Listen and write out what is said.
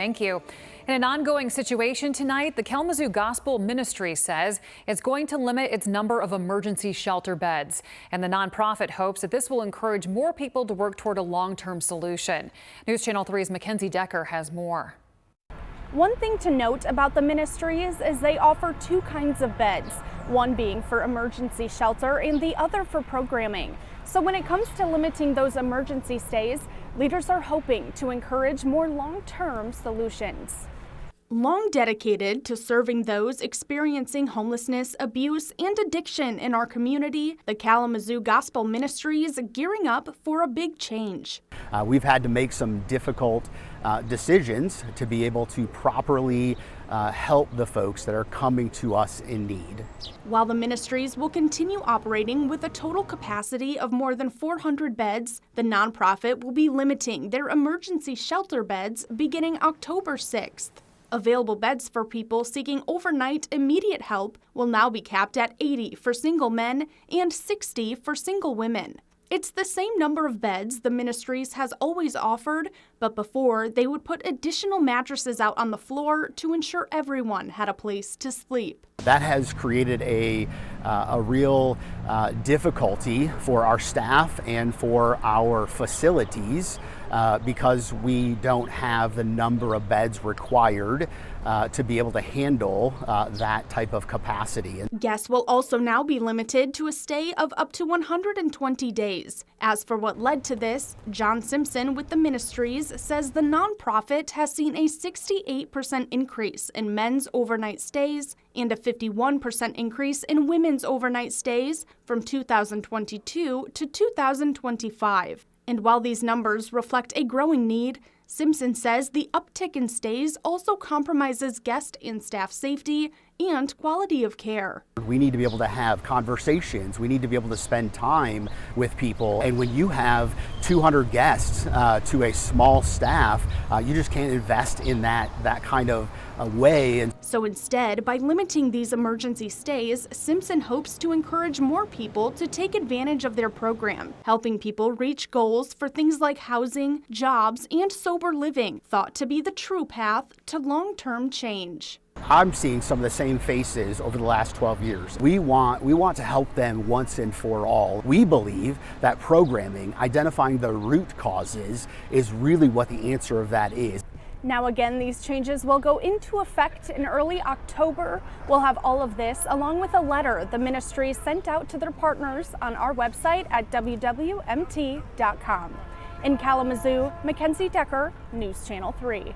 Thank you. In an ongoing situation tonight, the Kalamazoo Gospel Ministries says it's going to limit its number of emergency shelter beds. And the nonprofit hopes that this will encourage more people to work toward a long-term solution. News Channel 3's Mackenzie Decker has more. One thing to note about the ministries is they offer two kinds of beds, one being for emergency shelter and the other for programming. So when it comes to limiting those emergency stays, leaders are hoping to encourage more long-term solutions. Long dedicated to serving those experiencing homelessness, abuse, and addiction in our community, the Kalamazoo Gospel Ministries is gearing up for a big change. We've had to make some difficult decisions to be able to properly help the folks that are coming to us in need. While the ministries will continue operating with a total capacity of more than 400 beds, the nonprofit will be limiting their emergency shelter beds beginning October 6th. Available beds for people seeking overnight immediate help will now be capped at 80 for single men and 60 for single women. It's the same number of beds the ministries has always offered, but before they would put additional mattresses out on the floor to ensure everyone had a place to sleep. That has created a real difficulty for our staff and for our facilities because we don't have the number of beds required to be able to handle that type of capacity. Guests will also now be limited to a stay of up to 120 days. As for what led to this, John Simpson with the ministries says the nonprofit has seen a 68% increase in men's overnight stays and a 51% increase in women's overnight stays from 2022 to 2025. And while these numbers reflect a growing need, Simpson says the uptick in stays also compromises guest and staff safety and quality of care. We need to be able to have conversations. We need to be able to spend time with people. And when you have 200 guests to a small staff, you just can't invest in that kind of way. And so instead, by limiting these emergency stays, Simpson hopes to encourage more people to take advantage of their program, helping people reach goals for things like housing, jobs, and sober living, thought to be the true path to long-term change. I'm seeing some of the same faces over the last 12 years. We want to help them once and for all. We believe that programming, identifying the root causes, is really what the answer of that is. Now again, these changes will go into effect in early October. We'll have all of this along with a letter the ministry sent out to their partners on our website at WWMT.com. In Kalamazoo, Mackenzie Decker, News Channel 3.